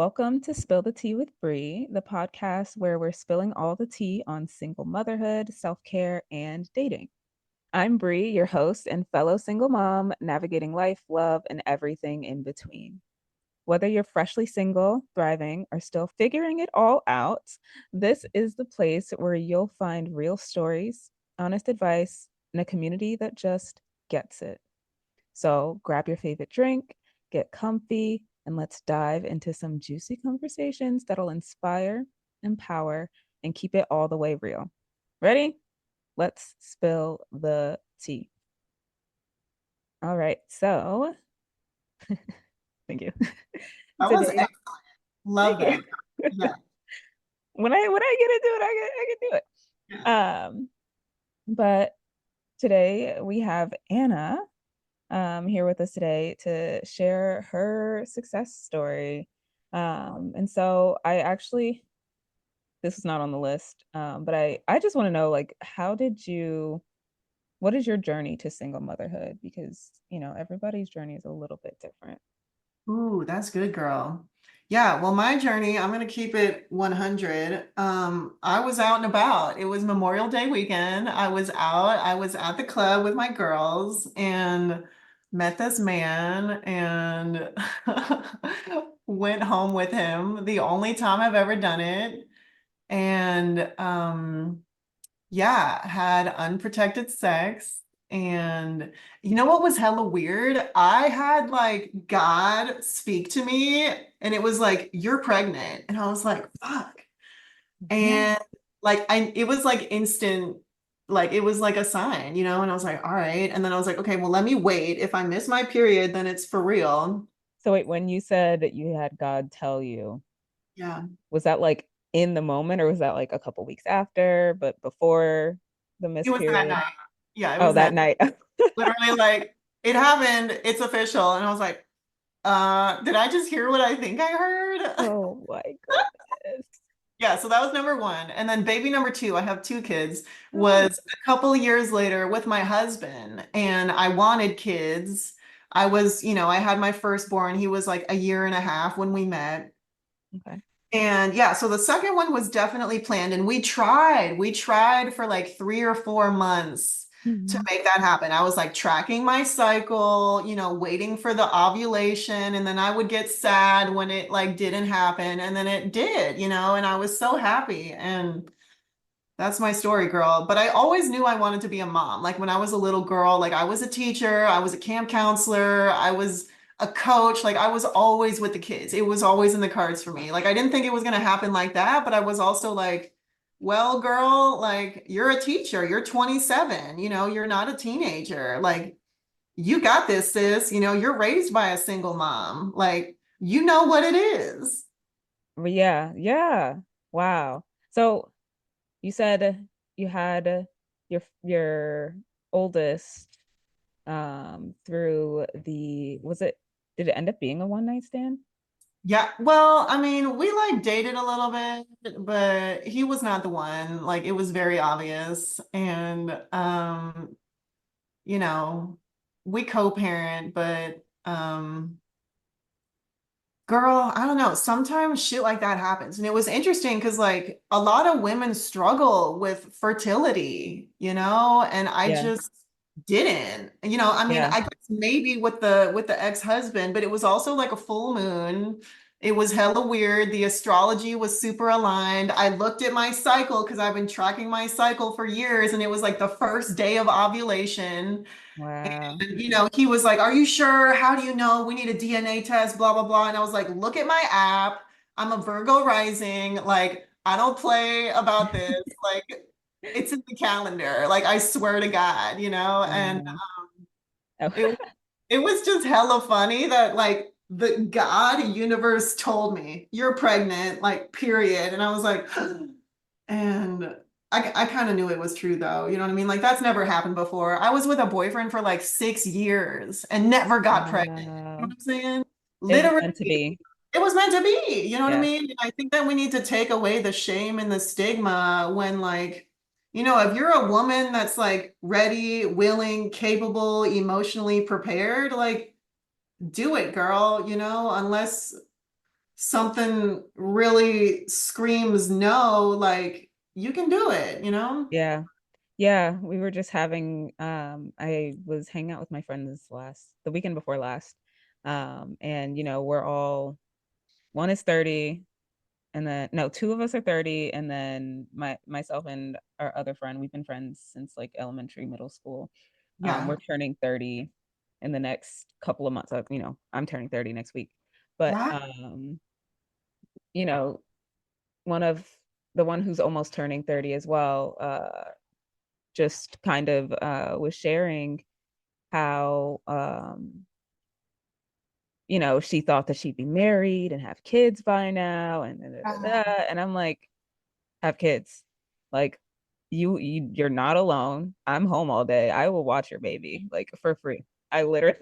Welcome to Spill the Tea with Bree, the podcast where we're spilling all the tea on single motherhood, self-care, and dating. I'm Bree, your host and fellow single mom, navigating life, love, and everything in between. Whether you're freshly single, thriving, or still figuring it all out, this is the place where you'll find real stories, honest advice, and a community that just gets it. So grab your favorite drink, get comfy, and let's dive into some juicy conversations that'll inspire, empower, and keep it all the way real. Ready? Let's spill the tea. All right. So, thank you. That was Today, excellent. Love thank that. you. Yeah. When I get into it, I can do Yeah. it. But today we have Anna here with us today to share her success story. And so I actually, this is not on the list, but I just want to know, like, what is your journey to single motherhood? Because, everybody's journey is a little bit different. Ooh, that's good, girl. Yeah, well, my journey, I'm gonna keep it 100. I was out and about. It was Memorial Day weekend. I was at the club with my girls and met this man and went home with him. The only time I've ever done it. And yeah, had unprotected sex. And you know what was hella weird? I had like God speak to me and it was like, you're pregnant. And I was like, fuck. Yeah. And it was like instant, like it was like a sign, and I was like, all right. And then I was like, okay, well, let me wait. If I miss my period, then it's for real. So wait, when you said that you had God tell you, Yeah. was that like in the moment or was that like a couple weeks after, but before the It missed was that period? night. Yeah, it Oh, was that that night. literally like it happened. It's official. And I was like, did I just hear what I think I heard? Oh my goodness. Yeah, so that was number one. And then baby number two, I have two kids, Oh, was a couple of years later with my husband, and I wanted kids. I had my firstborn. He was like a year and a half when we met. okay. And yeah, so the second one was definitely planned, and we tried for like 3 or 4 months to Mhm. make that happen. I was like tracking my cycle, waiting for the ovulation, and then I would get sad when it like didn't happen, and then it did, and I was so happy. And that's my story, girl. But I always knew I wanted to be a mom. Like when I was a little girl, like I was a teacher, I was a camp counselor, I was a coach. Like I was always with the kids. It was always in the cards for me. Like I didn't think it was going to happen like that, but I was also like, well, girl, like you're a teacher, you're 27, you're not a teenager. Like you got this, sis. You're raised by a single mom. Like you know what it is. But yeah, yeah. Wow. So you said you had your oldest through the was it did it end up being a one night stand? Yeah, well, I mean, we like dated a little bit, but he was not the one. Like it was very obvious. And you know, we co-parent, but girl, I don't know. Sometimes shit like that happens. And it was interesting because like a lot of women struggle with fertility, and I Yeah. just didn't. I mean, Yeah. I guess maybe with the ex-husband, but it was also like a full moon. It was hella weird. The astrology was super aligned. I looked at my cycle because I've been tracking my cycle for years, and it was like the first day of ovulation. Wow. He was like, "Are you sure? How do you know? We need a DNA test, blah, blah, blah." And I was like, "Look at my app. I'm a Virgo rising. Like, I don't play about this. Like, it's in the calendar. Like, I swear to God, and Wow. Oh, it it was just hella funny that like the God universe told me you're pregnant, like, period. And I was like, and I kind of knew it was true though. You know what I mean? Like that's never happened before. I was with a boyfriend for like 6 years and never got pregnant. You know what wow. I'm saying? It was Literally, meant to be. it was meant to be. You know what I Yeah. mean? And I think that we need to take away the shame and the stigma when like, if you're a woman that's like ready, willing, capable, emotionally prepared, like do it, girl, unless something really screams no, like you can do it, you know? Yeah. Yeah, we were just having I was hanging out with my friends the weekend before last. And we're all one is 30, and then no, two of us are 30, and then myself and our other friend, we've been friends since like elementary, middle school. We're Yeah. turning 30 in the next couple of months. I'm turning 30 next week. But Yeah. you know, one of the one who's almost turning 30 as well, just kind of was sharing how she thought that she'd be married and have kids by now, and and I'm like, have kids. Like, you're not alone. I'm home all day. I will watch your baby like for free. I literally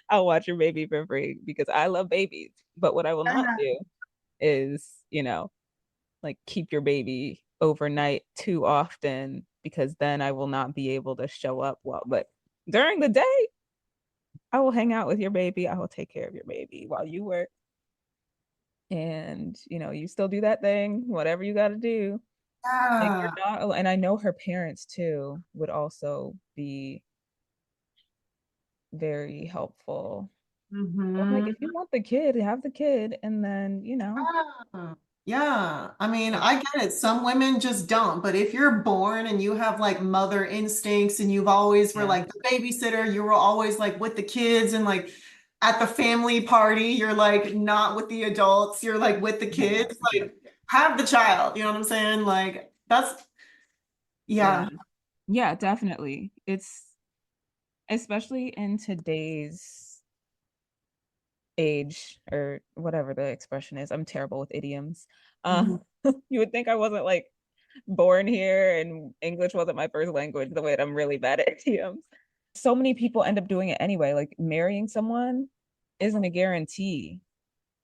I'll watch your baby for free because I love babies. But what I will not do is, like keep your baby overnight too often, because then I will not be able to show up well. But during the day, I will hang out with your baby. I will take care of your baby while you work. And, you still do that thing, whatever you got to do. Like, you're Yeah. not, and I know her parents too would also be very helpful. I'm like, Hmm. if you want the kid, have the kid. And then, Yeah. Yeah. I mean, like, I get it. Some women just don't. But if you're born and you have like mother instincts and you've always were yeah, like the babysitter, you were always like with the kids and like at the family party, you're like not with the adults, you're like with the hang out kids, with the kid. like have the child. You know what I'm saying? Like that's, Yeah. yeah. Yeah, definitely. It's especially in today's age, or whatever the expression is. I'm terrible with idioms. Mhm. You would think I wasn't like born here and English wasn't my first language, the way that I'm really bad at idioms. So many people end up doing it anyway. Like, marrying someone isn't a guarantee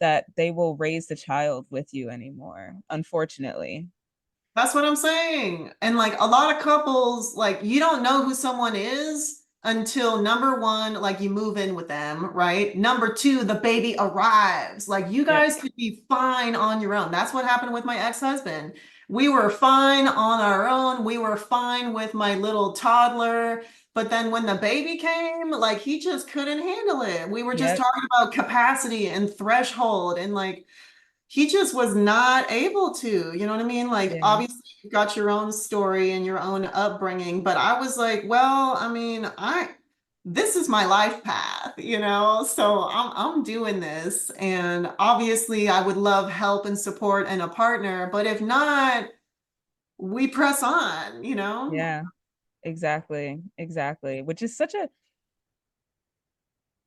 that they will raise the child with you anymore, unfortunately. That's what I'm saying. And like a lot of couples, like you don't know who someone is until number one, like you move in with them, right? Number two, the baby arrives. Like you Yep. guys could be fine on your own. That's what happened with my ex-husband. We were fine on our own. We were fine with my little toddler. But then when the baby came, like he just couldn't handle it. We were just Yep. talking about capacity and threshold and like he just was not able to, you know what I mean? Like, Yeah. obviously, you've got your own story and your own upbringing, but I was like, well, I mean, this is my life path, you know? So I'm doing this. And obviously, I would love help and support and a partner, but if not, we press on, you know? Yeah. Exactly. Exactly. Which is such a,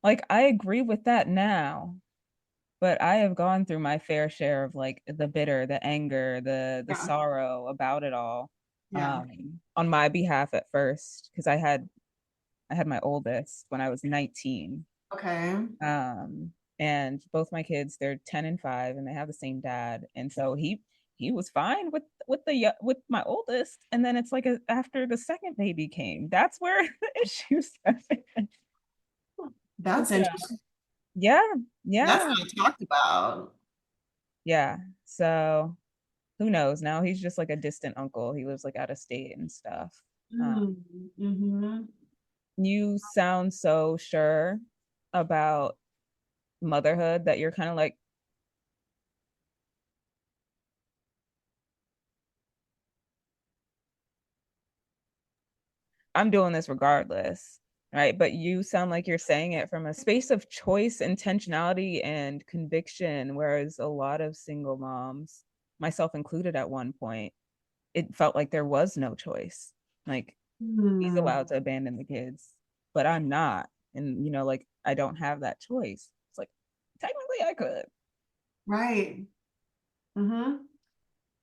like, I agree with that now, but I have gone through my fair share of like the bitter, the anger, the Yeah. sorrow about it all. Yeah. On my behalf at first, because I had my oldest when I was 19. Okay. And both my kids, they're 10 and 5, and they have the same dad. And so he was fine with my oldest. And then it's like after the second baby came, that's where the issues started. That's So, interesting. yeah, That's yeah, not talked about. yeah. So who knows? Now he's just like a distant uncle. He lives like out of state and stuff. Mm-hmm. You sound so sure about motherhood that you're kind of like, I'm doing this regardless, right? But you sound like you're saying it from a space of choice, intentionality, and conviction, whereas a lot of single moms, myself included at one point, it felt like there was no choice. Like, he's allowed to abandon the kids, but I'm not. And, like, I don't have that choice. It's like, technically I could, Right. Mm-hmm.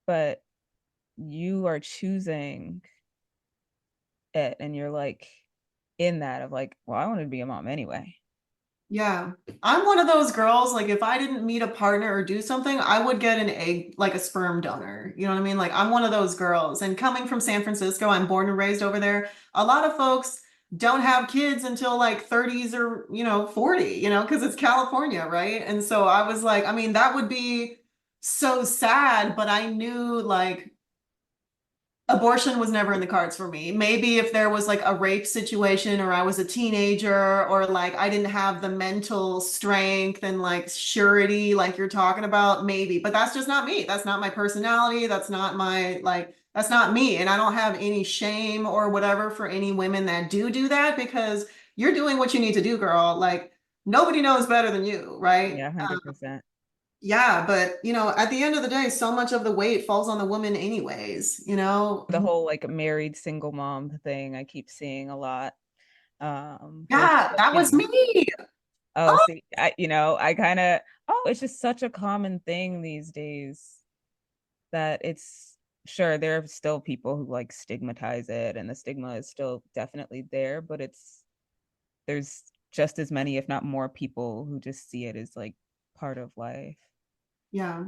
but you are choosing it, and you're like in that of like, well, I wanted to be a mom anyway. Yeah. I'm one of those girls, like if I didn't meet a partner or do something, I would get an egg, like a sperm donor. You know what I mean? Like I'm one of those girls. And coming from San Francisco, I'm born and raised over there. A lot of folks don't have kids until like 30s or, 40, because it's California, right? And so I was like, I mean, that would be so sad, but I knew like abortion was never in the cards for me. Maybe if there was like a rape situation or I was a teenager or like I didn't have the mental strength and like surety like you're talking about, maybe. But that's just not me. That's not my personality. That's not my like that's not me. And I don't have any shame or whatever for any women that do that because you're doing what you need to do, girl. Like nobody knows better than you, right? Yeah, 100%. Yeah, but at the end of the day, so much of the weight falls on the woman anyways. The whole like married single mom thing I keep seeing a lot. But it's Yeah, just, that was me. oh, Oh, see, I kind of, oh, it's just such a common thing these days that it's sure there are still people who like stigmatize it, and the stigma is still definitely there, but there's just as many, if not more, people who just see it as like part of life. yeah.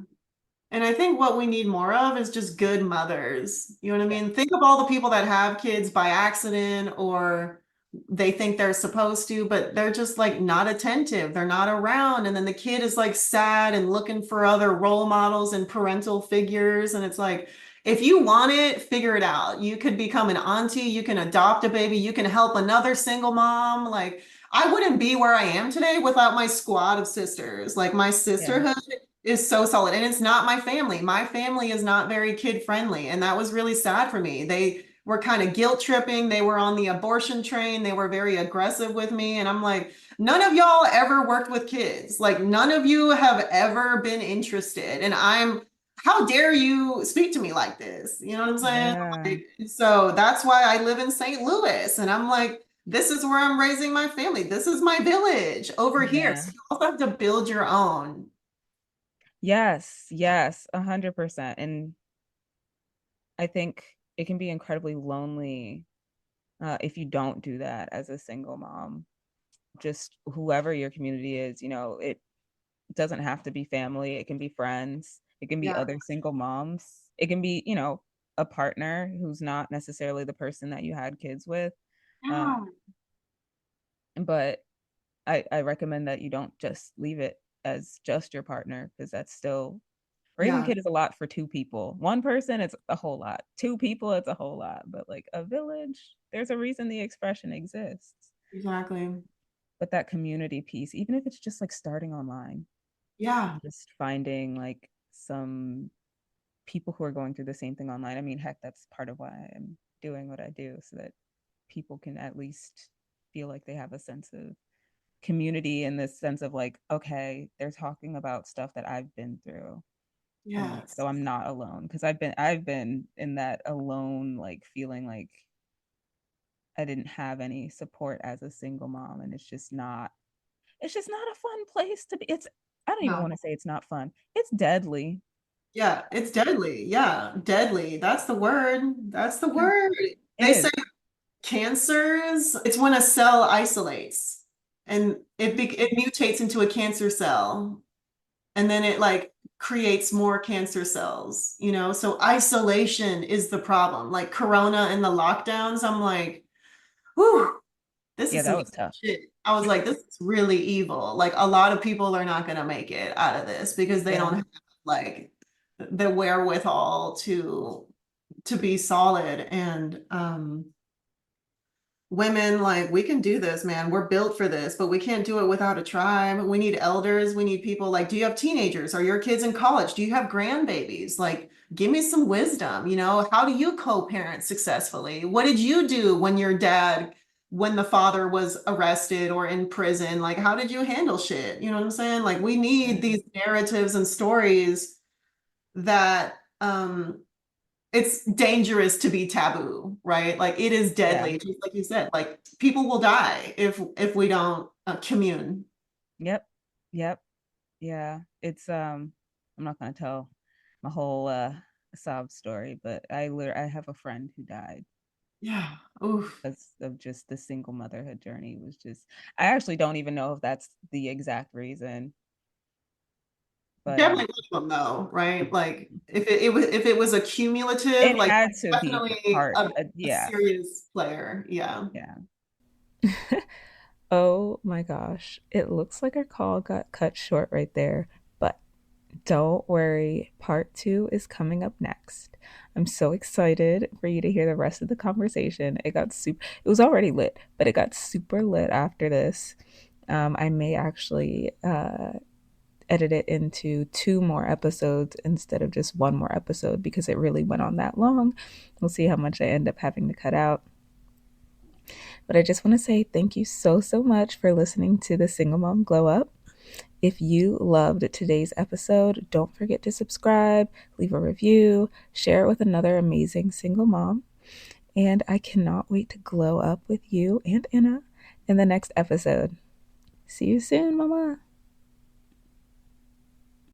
And I think what we need more of is just good mothers. You know what I Yeah. mean? Think of all the people that have kids by accident or they think they're supposed to, but they're just like not attentive. They're not around. And then the kid is like sad and looking for other role models and parental figures. And it's like, if you want it, figure it out. You could become an auntie, you can adopt a baby, you can help another single mom. Like, I wouldn't be where I am today without my squad of sisters. Like, my Yeah. sisterhood is so solid. And it's not my family. My family is not very kid friendly. And that was really sad for me. They were kind of guilt tripping. They were on the abortion train. They were very aggressive with me. And I'm like, none of y'all ever worked with kids. Like, none of you have ever been interested. And how dare you speak to me like this? You know what I'm saying? Yeah. Like, so that's why I live in St. Louis. And I'm like, this is where I'm raising my family. This is my village over here. Yeah. So you also have to build your own. Yes, yes, 100%. And I think it can be incredibly lonely if you don't do that as a single mom. Just whoever your community is, it doesn't have to be family. It can be friends. It can be Yeah. other single moms. It can be, a partner who's not necessarily the person that you had kids with. Uh, Yeah. but I recommend that you don't just leave it as just your partner because that's still raising a Yeah, kid is a lot for two people. One person, it's a whole lot. Two people, it's a whole lot. But like a village, there's a reason the expression exists. exactly. But that community piece, even if it's just like starting online, Yeah. just finding like some people who are going through the same thing online. I mean, heck, that's part of why I'm doing what I do so that people can at least feel like they have a sense of community in this sense of like, okay, they're talking about stuff that I've been through. And Yes. so I'm not alone because I've been in that alone, like feeling like I didn't have any support as a single mom. And it's just not a fun place to be. I don't even No. want to say it's not fun. It's deadly. Yeah, it's deadly. Yeah, deadly. That's the word. That's the Yeah, word. it They say is. cancers, it's when a cell isolates and it Mm. mutates into a cancer cell and then it like creates more cancer cells. So isolation is the problem. Like Corona and the lockdowns, I'm like, whew, this Yeah, is some that was evil tough. shit. I was like, this is really evil. Like a lot of people are not gonna make it out of this because they Yeah. don't have like the wherewithal to be solid. And women, like we can do this, man. We're built for this, but we can't do it without a tribe. We need elders. We need people like, do you have teenagers? Are your kids in college? Do you have grandbabies? Like, give me some wisdom. How do you co-parent successfully? What did you do when the father was arrested or in prison? Like, how did you handle shit? You know what I'm saying? Like, we need Yeah. these narratives and stories that it's dangerous to be taboo, right? Like it is Yeah. deadly, just like you said. Like people will die if we don't commune. Yep. Yep. Yeah. I'm not gonna tell my whole sob story, but I have a friend who died Yeah. Oof. because of just the single motherhood journey. It was just I actually don't even know if that's the exact reason, but Definitely one of them though, right? Like if it was a cumulative, it like had to be definitely part. a Yeah. serious player. Yeah. Yeah. Oh my gosh. It looks like our call got cut short right there, but don't worry. Part two is coming up next. I'm so excited for you to hear the rest of the conversation. It was already lit, but it got super lit after this. I may actually edit it into two more episodes instead of just one more episode because it really went on that long. We'll see how much I end up having to cut out. But I just want to say thank you so, so much for listening to the Single Mom Glow Up. If you loved today's episode, don't forget to subscribe, leave a review, share it with another amazing single mom. And I cannot wait to glow up with you and Anna in the next episode. See you soon, Mama.